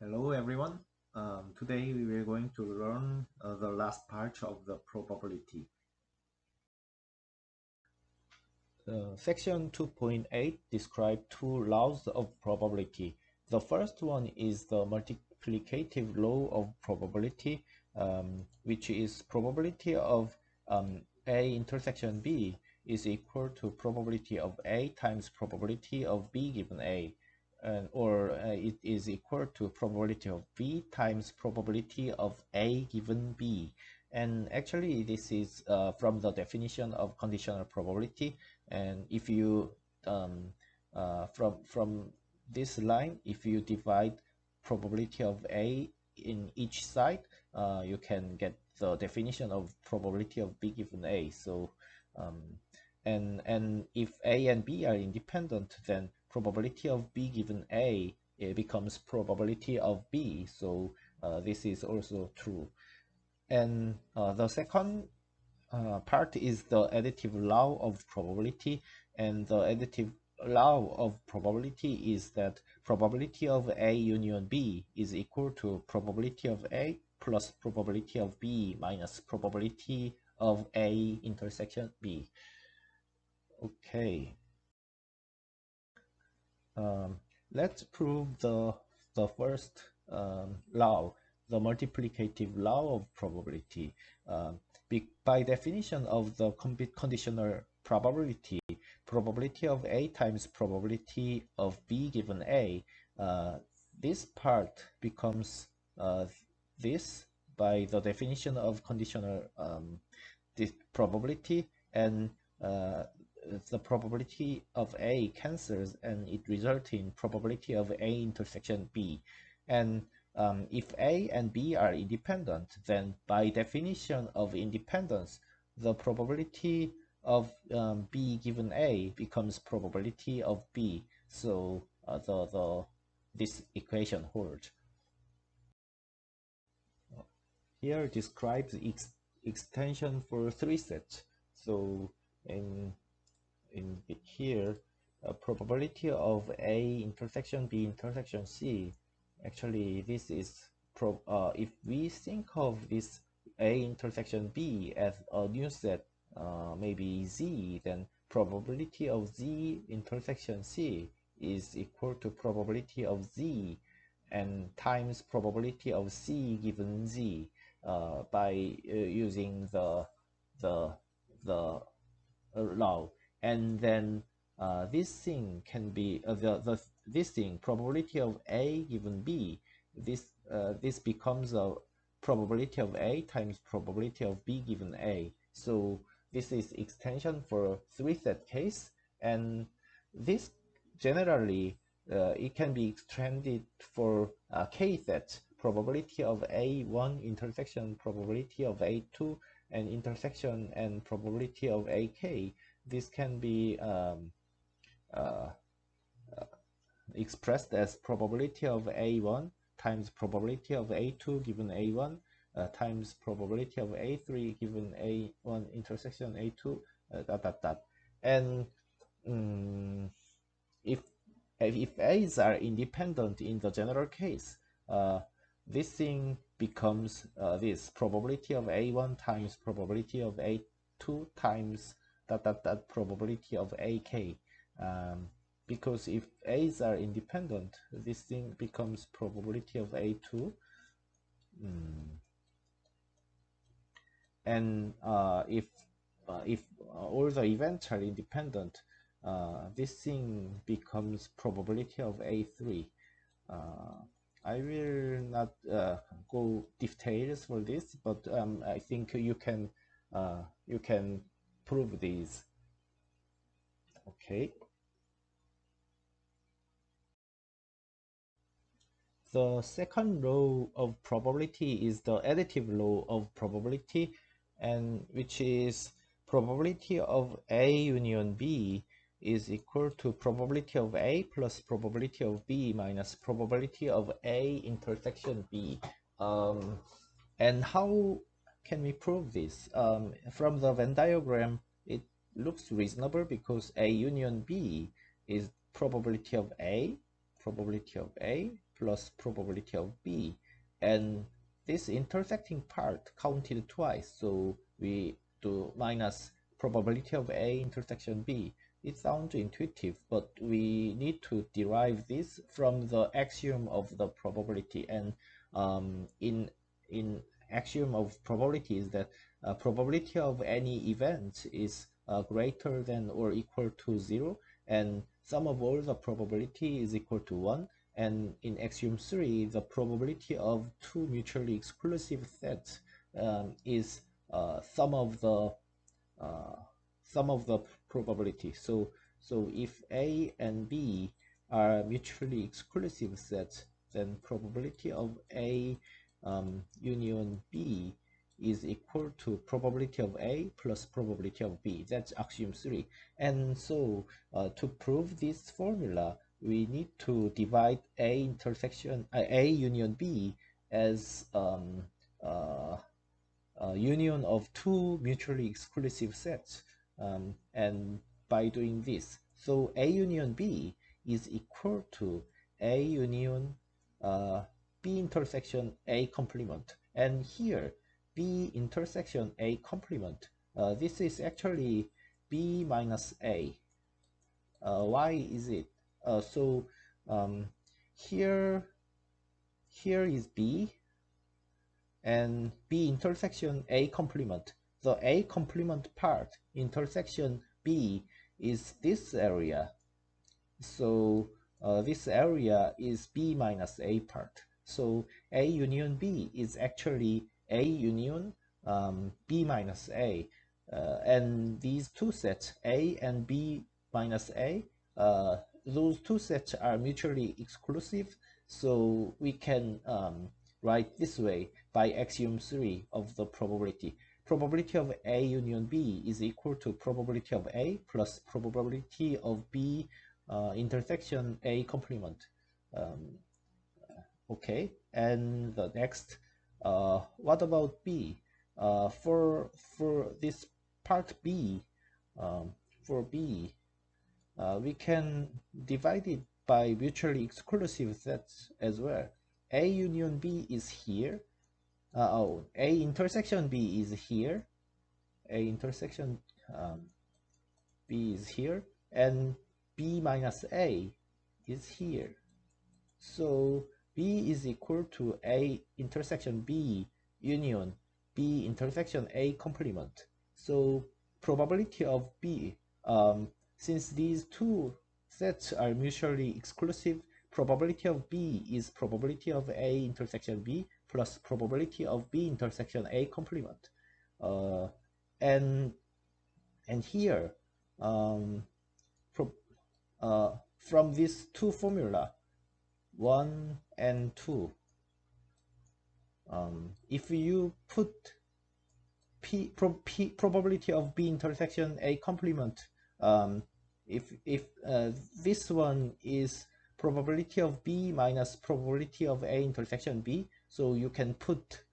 Hello everyone. Today we are going to learn the last part of the probability. Section 2.8 describes two laws of probability. The first one is the multiplicative law of probability, which is probability of A intersection B is equal to probability of A times probability of B given A. It is equal to probability of B times probability of A given B. And actually this is from the definition of conditional probability. And if you from this line, if you divide probability of A in each side, you can get the definition of probability of B given A. So and if A and B are independent, then probability of B given A becomes probability of B. So this is also true. And the second part is the additive law of probability. And the additive law of probability is that probability of A union B is equal to probability of A plus probability of B minus probability of A intersection B. Okay. Let's prove the first law, the multiplicative law of probability. By definition of the conditional probability, probability of A times probability of B given A, this part becomes this by the definition of conditional probability, and the probability of A cancels and it results in probability of A intersection B. And if A and B are independent, then by definition of independence, the probability of B given A becomes probability of B. So this equation holds. Here describes extension for three sets. So in here, probability of A intersection B intersection C. Actually, this is if we think of this A intersection B as a new set, maybe Z, then probability of Z intersection C is equal to probability of Z and times probability of C given Z by using the law. And then this thing can be this thing probability of A given B. This becomes a probability of A times probability of B given A. So this is extension for three set case, and this generally it can be extended for k sets, probability of A1 intersection probability of A2 and intersection and probability of AK. This can be expressed as probability of A1 times probability of A2 given A1 times probability of A3 given A1 intersection A2 and if A's are independent in the general case, this thing becomes this probability of A1 times probability of A2 times probability of AK. Because if A's are independent, this thing becomes probability of A2. And if all the events are independent, this thing becomes probability of A3. I will not go details for this, but I think you can prove these. Okay. The second law of probability is the additive law of probability, and which is probability of A union B is equal to probability of A plus probability of B minus probability of A intersection B. And how can we prove this? From the Venn diagram, it looks reasonable because A union B is probability of A probability of A plus probability of B, and this intersecting part counted twice, so we do minus probability of A intersection B. It sounds intuitive, but we need to derive this from the axiom of the probability, and in axiom of probability is that probability of any event is greater than or equal to 0, and sum of all the probability is equal to 1. And in axiom 3, the probability of two mutually exclusive sets is sum of the probability. So if A and B are mutually exclusive sets, then probability of A union B is equal to probability of A plus probability of B. That's axiom 3. And so to prove this formula, we need to divide A union B as union of two mutually exclusive sets, and by doing this, so A union B is equal to A union B intersection A complement, and here B intersection A complement, this is actually B minus A. Why is it? Here is B, and B intersection A complement. The A complement part intersection B is this area. So this area is B minus A part. So A union B is actually A union B minus A. And these two sets, A and B minus A, those two sets are mutually exclusive. So we can write this way by axiom 3 of the probability. Probability of A union B is equal to probability of A plus probability of B intersection A complement. Okay, and the next, what about B? For this part B, for B, we can divide it by mutually exclusive sets as well. A union B is here. A intersection B is here. A intersection B is here, and B minus A is here. So B is equal to A intersection B union B intersection A complement. So probability of B, since these two sets are mutually exclusive, probability of B is probability of A intersection B plus probability of B intersection A complement. And here, from these two formula, 1 and 2, if you put probability of B intersection A complement, if this one is probability of B minus probability of A intersection B, so you can put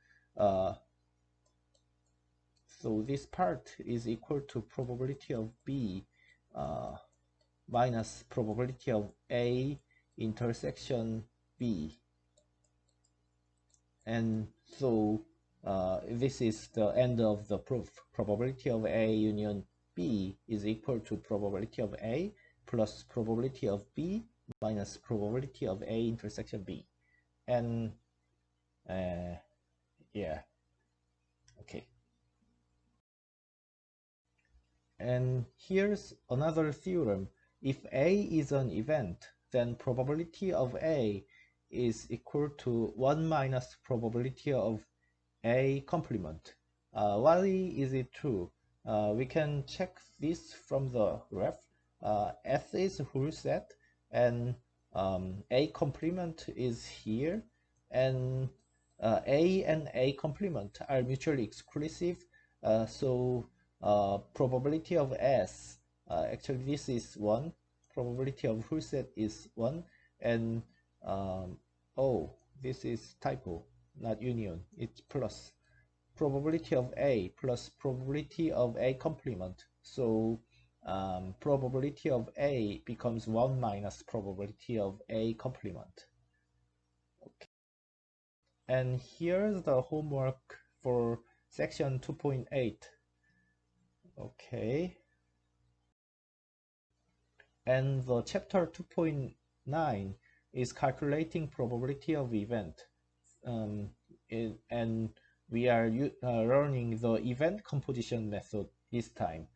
so this part is equal to probability of B minus probability of A intersection B, and so this is the end of the proof. Probability of A union B is equal to probability of A plus probability of B minus probability of A intersection B. And yeah, okay. And here's another theorem. If A is an event, then probability of A is equal to 1 minus probability of A complement. Why is it true? We can check this from the graph. S is whole set, and A complement is here, and A and A complement are mutually exclusive. So probability of S, actually this is 1, probability of whole set is 1, and oh, this is typo, not union, it's plus. Probability of A plus probability of A complement. So probability of A becomes 1 minus probability of A complement. Okay. And here's the homework for section 2.8. Okay. And the chapter 2.9 is calculating probability of event. And we are learning the event composition method this time.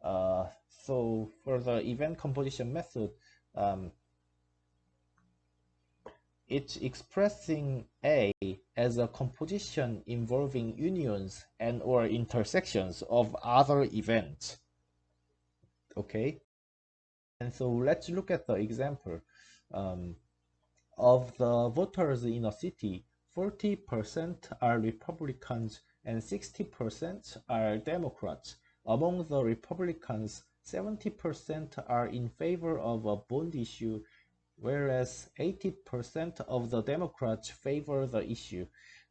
So for the event composition method, it's expressing A as a composition involving unions and or intersections of other events. Okay, and so let's look at the example. Of the voters in a city, 40% are Republicans and 60% are Democrats. Among the Republicans, 70% are in favor of a bond issue, whereas 80% of the Democrats favor the issue.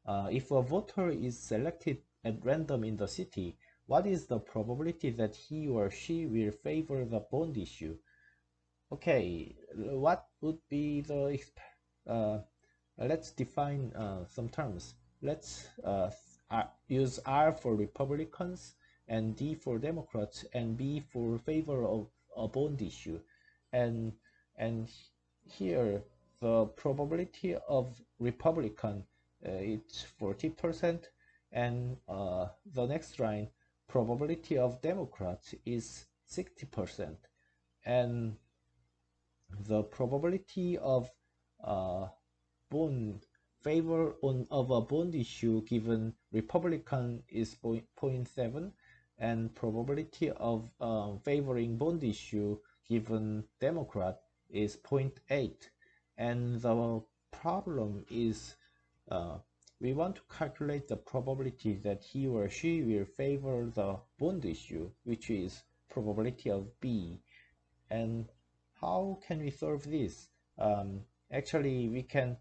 If a voter is selected at random in the city, what is the probability that he or she will favor the bond issue? Okay, what would be the let's define some terms. Let's use R for Republicans and D for Democrats and B for favor of a bond issue. And here the probability of Republican it's 40%, and the next line probability of Democrats is 60%, and the probability of bond favor of a bond issue given Republican is 0.7, and probability of favoring bond issue given Democrat is 0.8. And the problem is we want to calculate the probability that he or she will favor the bond issue, which is probability of B. And how can we solve this? Actually, we can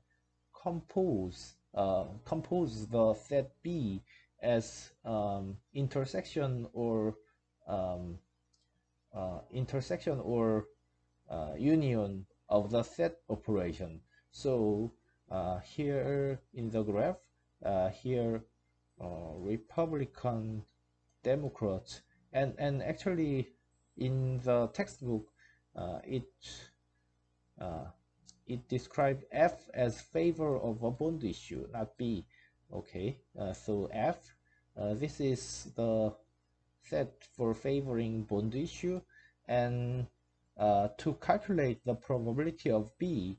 compose the set B as intersection or union of the set operation. So here in the graph, here Republican, Democrats, and actually in the textbook it described F as favor of a bond issue, not B. Okay, so F, this is the set for favoring bond issue, and to calculate the probability of B,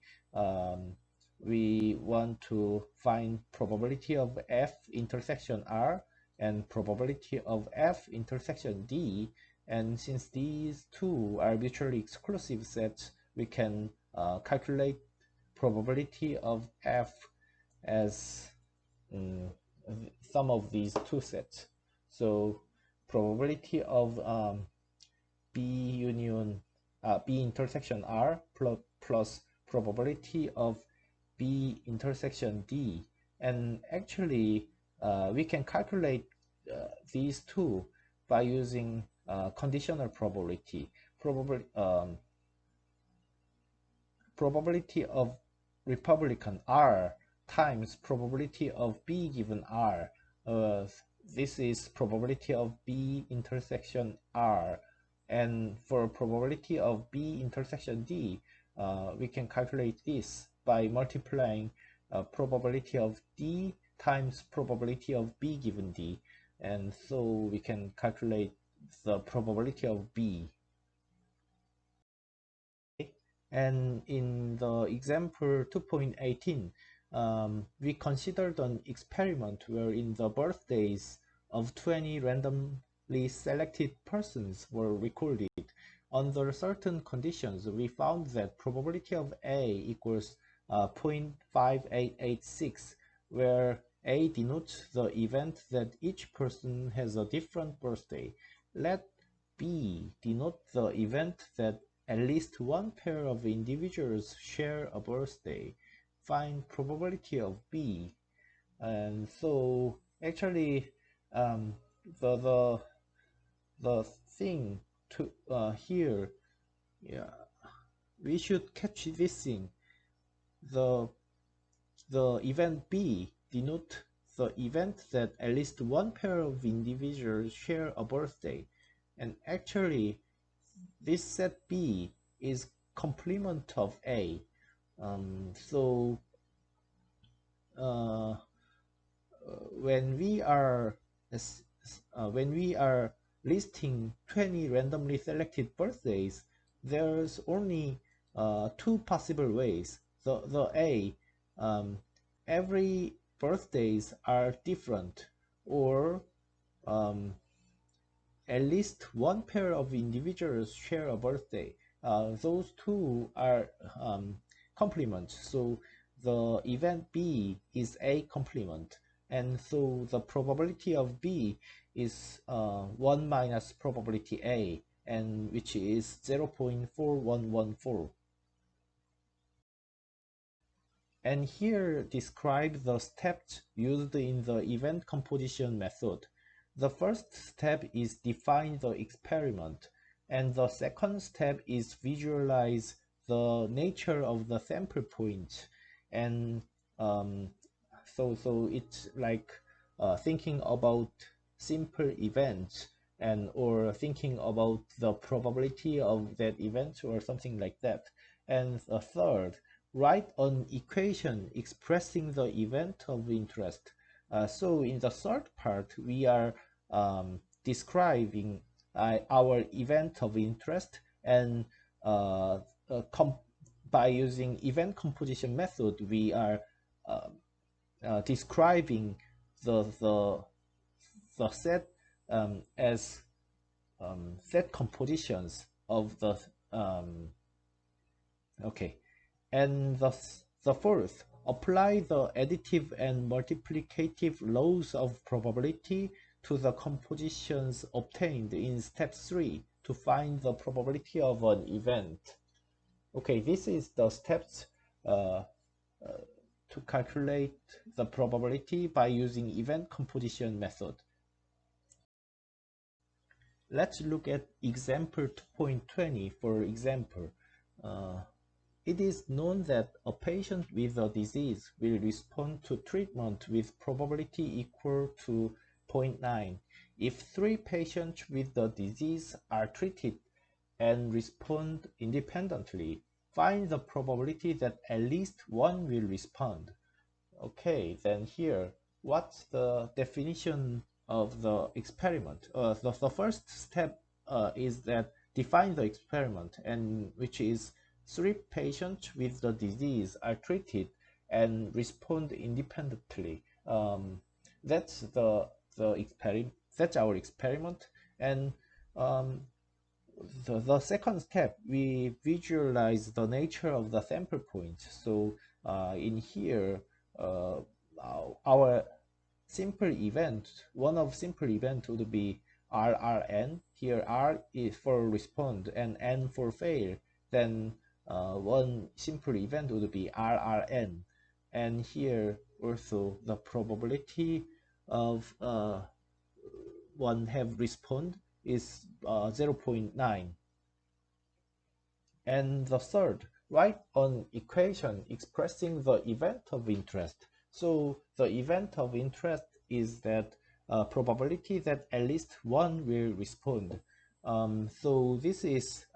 we want to find probability of F intersection R and probability of F intersection D. And since these two are mutually exclusive sets, we can calculate probability of F as sum of these two sets. So probability of B intersection R plus probability of B intersection D. And actually we can calculate these two by using conditional probability. Probability of Republican R times probability of B given R. This is probability of B intersection R. And for probability of B intersection D, we can calculate this by multiplying probability of D times probability of B given D. And so we can calculate the probability of B. And in the example 2.18, we considered an experiment wherein the birthdays of 20 randomly selected persons were recorded. Under certain conditions, we found that probability of A equals 0.5886, where A denotes the event that each person has a different birthday. Let B denote the event that at least one pair of individuals share a birthday. Find probability of B. And so actually the thing to here, yeah, we should catch this thing. The event B denote the event that at least one pair of individuals share a birthday, and actually this set B is complement of A. So when we are listing 20 randomly selected birthdays, there's only two possible ways. The A, every birthdays are different, or at least one pair of individuals share a birthday. Those two are complements, so the event B is a complement, and so the probability of B is 1 minus probability A, and which is 0.4114. And here describe the steps used in the event composition method. The first step is define the experiment, and the second step is visualize the nature of the sample point. And so it's like thinking about simple events, and or thinking about the probability of that event or something like that. And the third, write an equation expressing the event of interest. So in the third part, we are describing our event of interest, and by using event composition method, we are describing the set as set compositions of the okay. And the fourth, apply the additive and multiplicative laws of probability to the compositions obtained in step 3 to find the probability of an event. Okay, this is the steps to calculate the probability by using event composition method. Let's look at example 2.20 for example. It is known that a patient with a disease will respond to treatment with probability equal to 0.9 if 3 patients with the disease are treated and respond independently. Find the probability that at least one will respond. Okay, then here, what's the definition of the experiment? The first step is that define the experiment, and which is 3 patients with the disease are treated and respond independently. That's that's our experiment. And the second step, we visualize the nature of the sample point. So in here, our simple event, one of simple event would be RRN. Here R is for respond and N for fail. Then one simple event would be RRN. And here also the probability of one have respond is 0.9. And the third, write an equation expressing the event of interest. So the event of interest is that probability that at least one will respond. So this is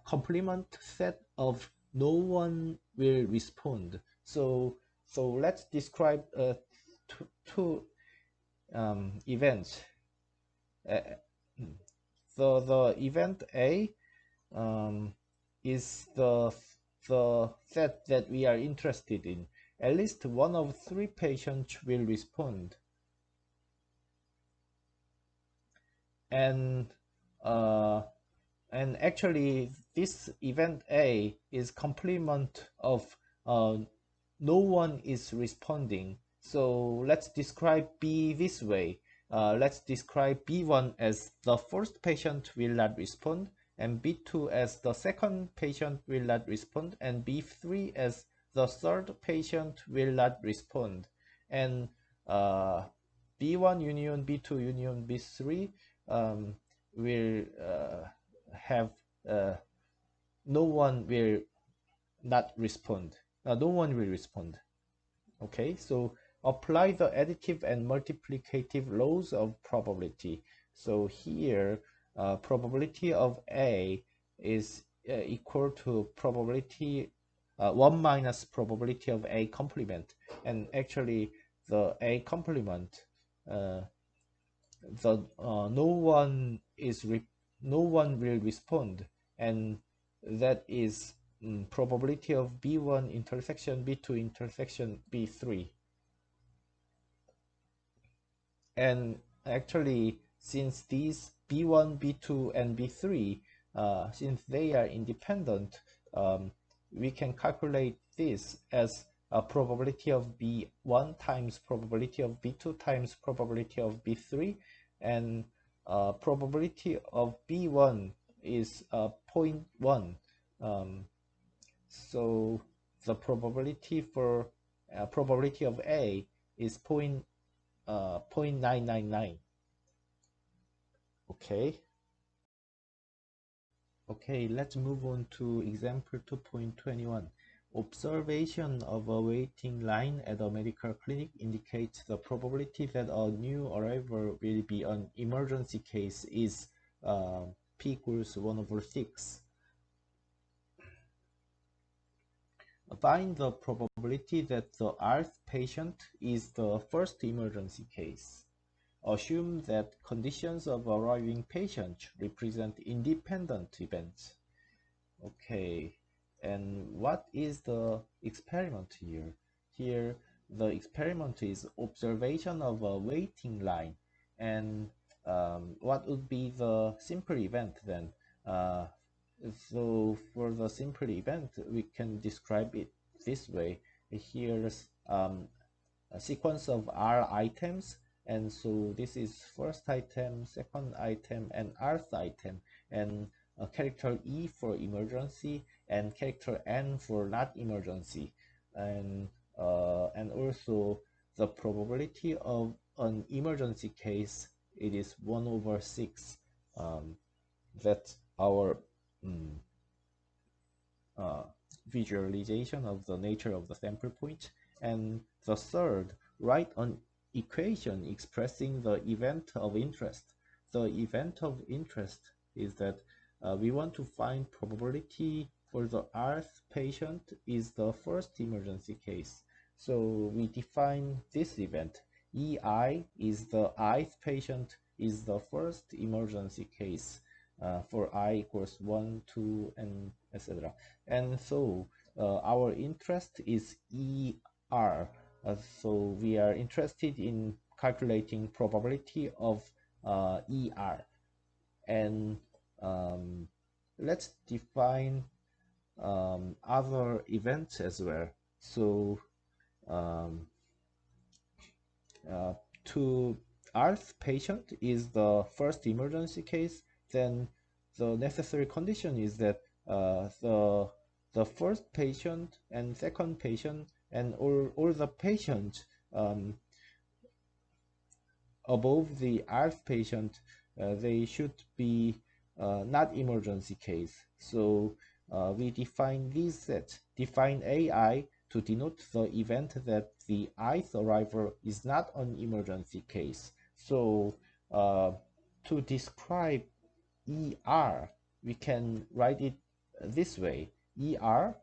complement set of no one will respond. So let's describe two events. The event A is the set that we are interested in. At least one of 3 patients will respond, and actually this event A is complement of no one is responding. So let's describe B this way. Let's describe B1 as the first patient will not respond, and B2 as the second patient will not respond, and B3 as the third patient will not respond. And B1 union B2 union B3 will have no one will not respond. No one will respond. Okay, so apply the additive and multiplicative laws of probability. So here, probability of A is equal to probability 1 minus probability of A complement, and actually the A complement, no one will respond, and that is probability of B1 intersection B2 intersection B3. And actually, since these B1, B2, and B3, since they are independent, we can calculate this as a probability of B1 times probability of B2 times probability of B3, and probability of B1 is 0.1. So the probability for probability of A is 0.999. Okay, let's move on to example 2.21. Observation of a waiting line at a medical clinic indicates the probability that a new arrival will be an emergency case is p equals 1/6. Find the probability that the rth patient is the first emergency case. Assume that conditions of arriving patient represent independent events. Okay, and what is the experiment here? Here, the experiment is observation of a waiting line. And what would be the simple event then? So for the simple event, we can describe it this way. Here's a sequence of R items, and so this is first item, second item, and rth item, and character E for emergency and character N for not emergency, and also the probability of an emergency case, it is 1/6. That's our visualization of the nature of the sample point. And the third, write an equation expressing the event of interest. The event of interest is that we want to find probability for the rth patient is the first emergency case. So we define this event. EI is the ith patient is the first emergency case for I equals 1, 2, and etc. And so our interest is ER. So we are interested in calculating probability of ER. And let's define other events as well. So to rth patient is the first emergency case, then the necessary condition is that the first patient and second patient and all the patients above the rth patient, they should be not emergency case. So we define these sets. Define AI to denote the event that the ith arrival is not an emergency case. So to describe ER, we can write it this way. ER,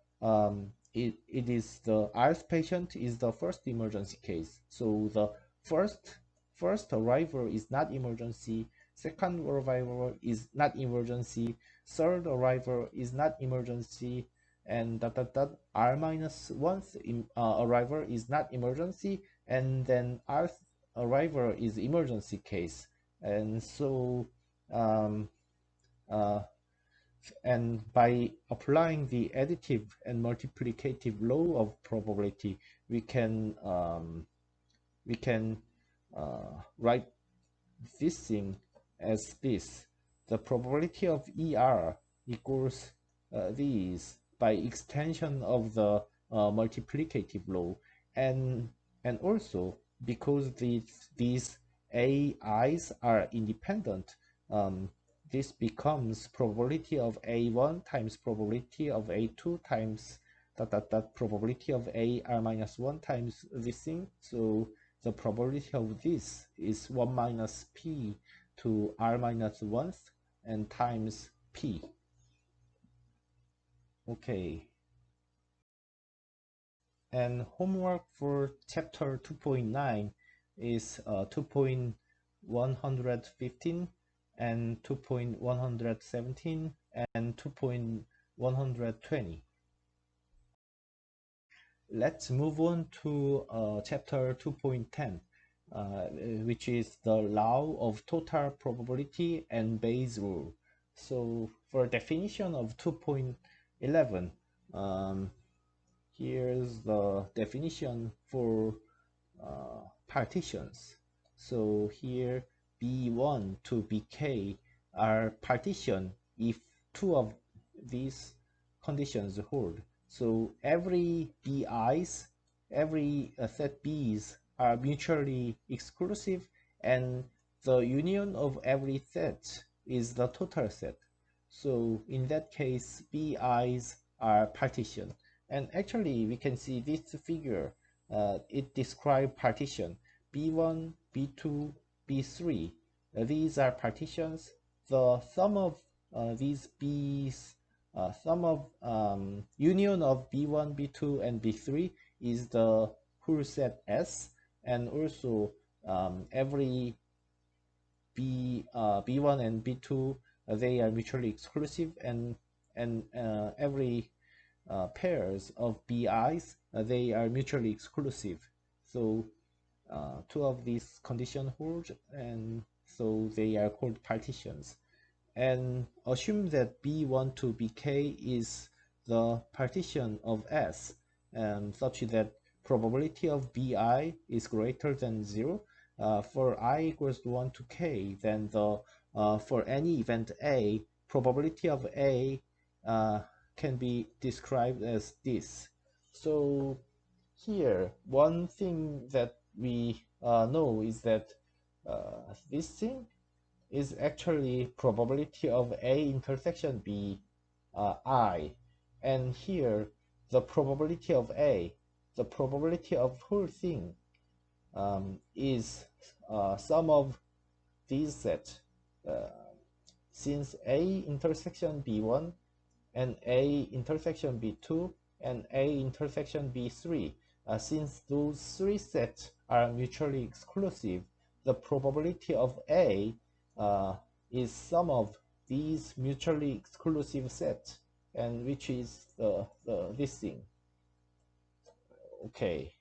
it is the rth patient is the first emergency case. So the first arrival is not emergency, second arrival is not emergency, third arrival is not emergency, and r minus 1th arrival is not emergency, and then rth arrival is emergency case. And so and by applying the additive and multiplicative law of probability, we can write this thing as this. The probability of ER equals these by extension of the multiplicative law, and also because these AIs are independent, this becomes probability of A1 times probability of A2 times probability of A R minus 1 times this thing. So the probability of this is 1 minus P to R minus 1th and times P. Okay. And homework for chapter 2.9 is 2.115 and 2.117 and 2.120. Let's move on to chapter 2.10, which is the law of total probability and Bayes rule. So for definition of 2.11, here's the definition for partitions. So here B1 to BK are partition if two of these conditions hold. So every BI's, every set B's are mutually exclusive, and the union of every set is the total set. So in that case, BI's are partition. And actually, we can see this figure. It describes partition B1, B2, B3. These are partitions. The sum of these B's, sum of union of B1, B2, and B3 is the whole set S, and also every B1 and B2 they are mutually exclusive, and every pairs of BI's they are mutually exclusive. So two of these conditions hold, and so they are called partitions. And assume that B1 to BK is the partition of S, such that probability of BI is greater than 0. For I equals 1 to K, then the for any event A, probability of A can be described as this. So here, one thing that we know is that this thing is actually probability of A intersection B I, and here the probability of A, the probability of whole thing is sum of these sets. Since A intersection B1 and A intersection B2 and A intersection B3, since those three sets are mutually exclusive, the probability of A is sum of these mutually exclusive sets, and which is this thing. Okay,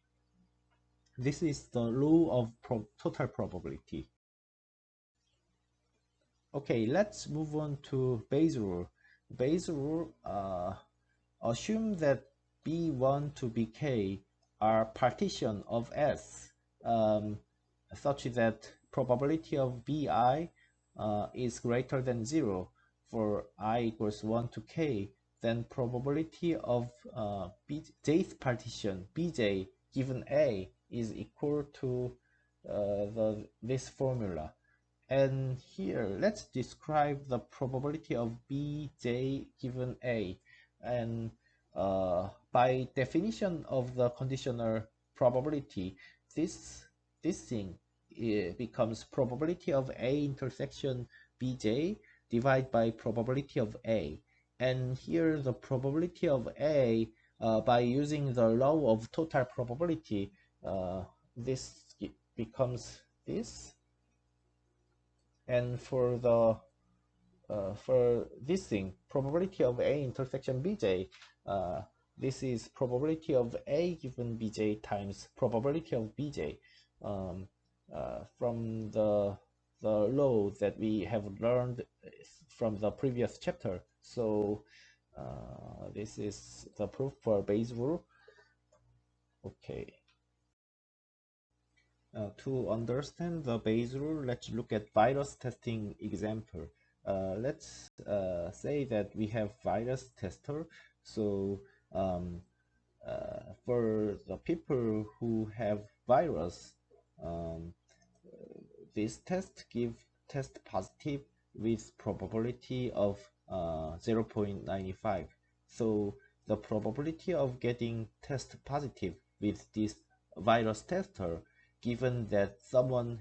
this is the law of total probability. Okay, let's move on to Bayes rule. Bayes rule assume that B1 to BK are partition of S, such that probability of BI is greater than 0 for I equals 1 to K, then probability of Jth partition Bj given A is equal to this formula. And here, let's describe the probability of Bj given A. And by definition of the conditional probability, this thing becomes probability of A intersection Bj divided by probability of A. And here the probability of A by using the law of total probability, this becomes this. And for the for this thing, probability of A intersection Bj, this is probability of A given Bj times probability of Bj, from the law that we have learned from the previous chapter. So this is the proof for Bayes rule. Okay. To understand the Bayes rule, let's look at virus testing example. Let's say that we have virus tester. So for the people who have virus, this test give test positive with probability of 0.95. So the probability of getting test positive with this virus tester, given that someone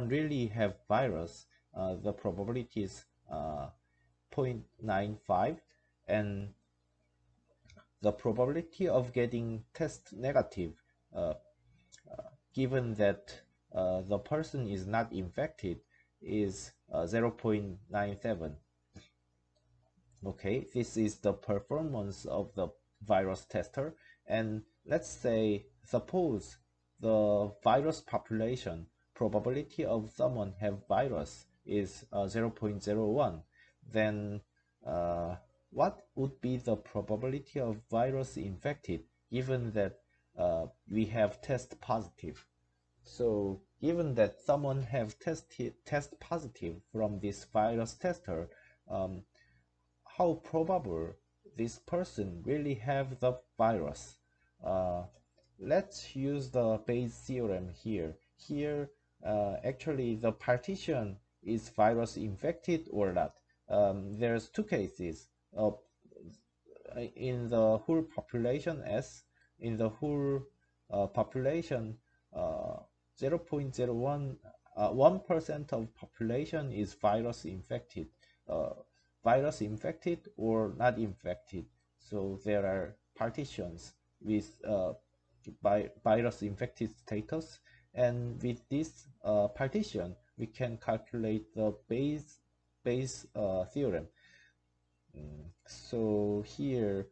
really have virus, the probability is 0.95, and the probability of getting test negative, uh, given that the person is not infected, is 0.97. Okay, this is the performance of the virus tester. And let's say, suppose the virus population probability of someone have virus is 0.01, then what would be the probability of virus infected, given that we have test positive? So given that someone have test positive from this virus tester, how probable this person really have the virus? Let's use the Bayes theorem here. Here, actually, the partition is virus infected or not. There's two cases. In the whole population S, in the whole population, 0.01, 1% of population is virus infected. Virus infected or not infected. So there are partitions with virus infected status, and with this partition we can calculate the Bayes theorem. So here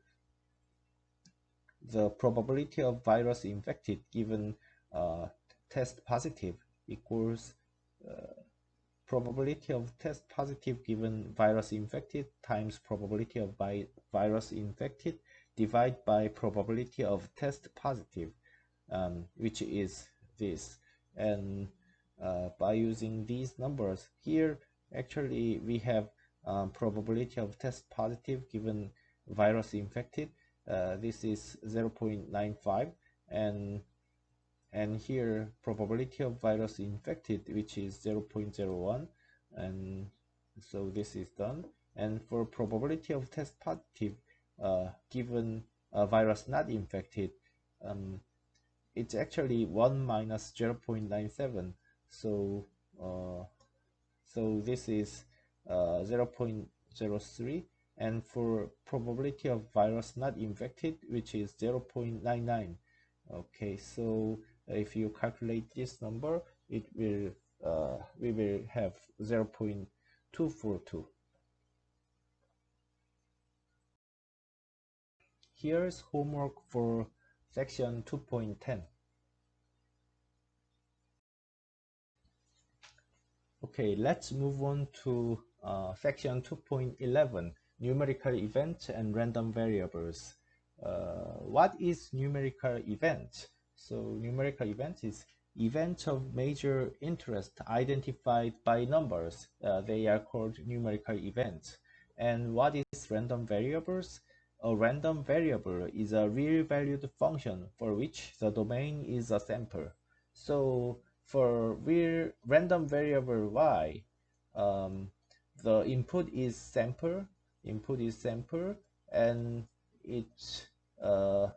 the probability of virus infected given test positive equals probability of test positive given virus infected times probability of virus infected divided by probability of test positive, which is this. And by using these numbers here, actually we have probability of test positive given virus infected. This is 0.95, and here probability of virus infected, which is 0.01, and so this is done. And for probability of test positive given virus not infected, it's actually 1 minus 0.97. So so this is 0.03, and for probability of virus not infected, which is 0.99. Okay, so if you calculate this number, it will we will have 0.242. Here's homework for section 2.10. Okay, let's move on to section 2.11, numerical events and random variables. What is numerical event? So numerical event is events of major interest identified by numbers. They are called numerical events. And what is random variables? A random variable is a real-valued function for which the domain is a sample. So for random variable y, the input is sample, and its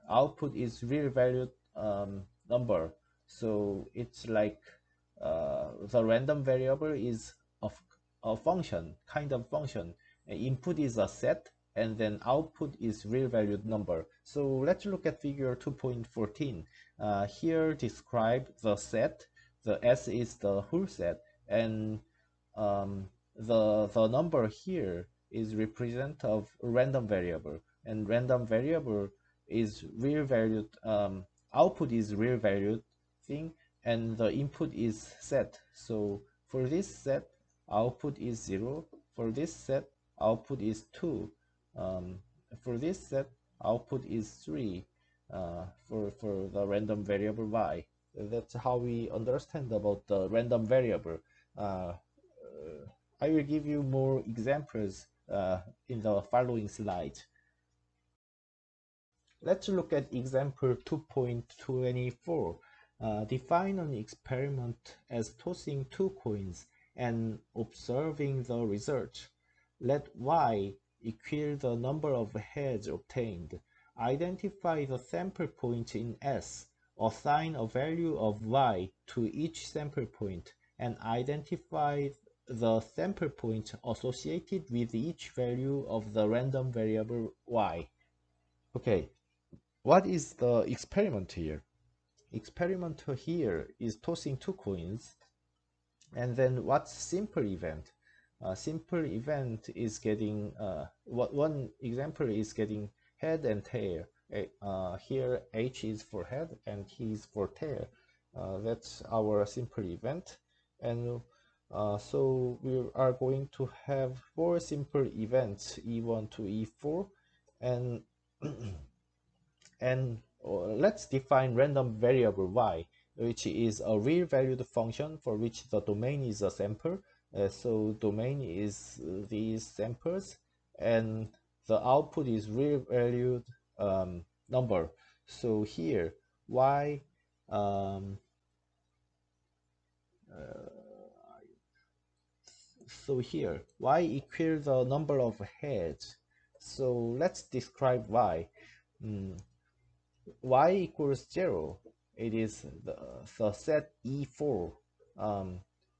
output is real-valued number. So it's like the random variable is a function, kind of function. Input is a set, and then output is real-valued number. So let's look at figure 2.14. Here describe the set. The S is the whole set, and the number here is represent of random variable, and random variable is real-valued. Output is real-valued thing, and the input is set. So for this set, output is 0. For this set, output is 2. For this set, output is 3 for the random variable y. That's how we understand about the random variable. I will give you more examples in the following slide. Let's look at example 2.24. Define an experiment as tossing two coins and observing the result. Let y equal the number of heads obtained. Identify the sample point in S. Assign a value of y to each sample point and identify the sample point associated with each value of the random variable y. Okay, what is the experiment here? Experiment here is tossing two coins, and then what's simple event? Simple event is getting one example is getting head and tail. Here H is for head and T is for tail. That's our simple event, and so we are going to have four simple events, E1 to E4, and and let's define random variable y, which is a real valued function for which the domain is a sample. So domain is these samples, and the output is real valued number. So here y so here y equals the number of heads. So let's describe y. Y equals 0. It is the set E4.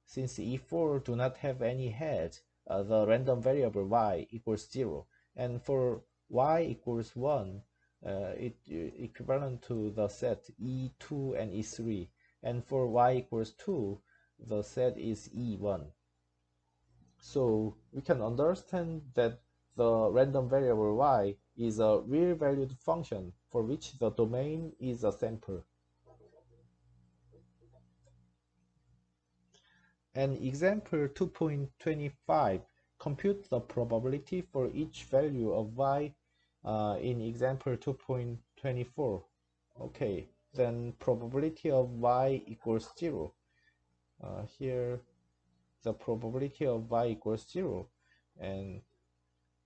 Since E4 do not have any heads, the random variable y equals 0. And for y equals 1, it equivalent to the set E2 and E3. And for y equals 2, the set is E1. So we can understand that the random variable y is a real valued function for which the domain is a sample. And example 2.25, compute the probability for each value of y in example 2.24. Okay, then probability of y equals 0. Here the probability of y equals 0, and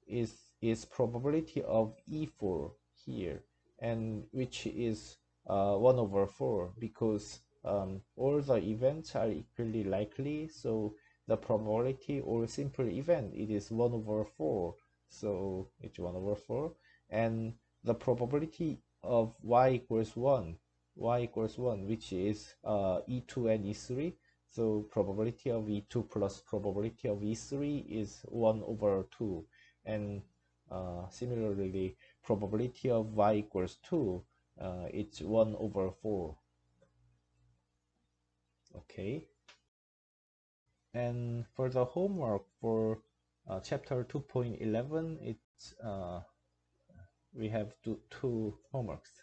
is probability of E4 here, and which is 1 over 4, because all the events are equally likely, so the probability or simple event, it is 1 over 4, so it's 1 over 4, and the probability of y equals 1, which is E2 and E3, so probability of E2 plus probability of E3 is 1 over 2. And similarly, probability of y equals 2, it's 1 over 4. Okay. And for the homework for chapter 2.11, it's we have two homeworks.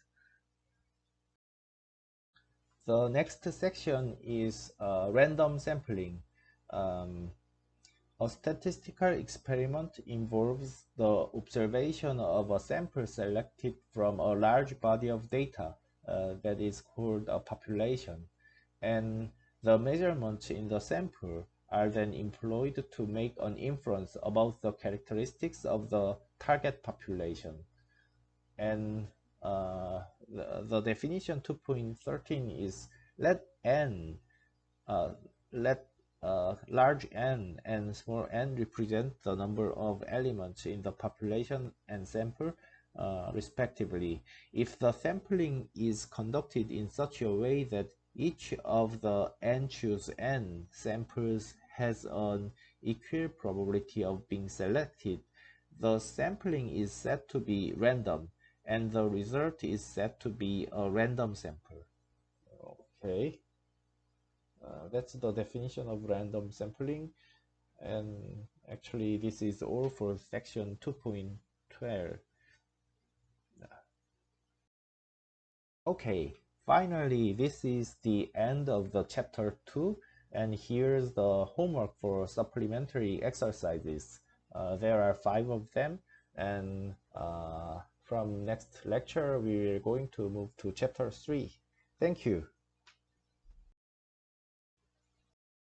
The next section is random sampling. A statistical experiment involves the observation of a sample selected from a large body of data that is called a population, and the measurements in the sample are then employed to make an inference about the characteristics of the target population. And the definition 2.13 is let n large n and small n represent the number of elements in the population and sample respectively. If the sampling is conducted in such a way that each of the n choose n samples has an equal probability of being selected, the sampling is said to be random, and the result is said to be a random sample. Okay. That's the definition of random sampling, and actually this is all for section 2.12. Okay, finally this is the end of the chapter 2, and here's the homework for supplementary exercises. There are 5 of them, and from next lecture we're going to move to chapter 3. Thank you.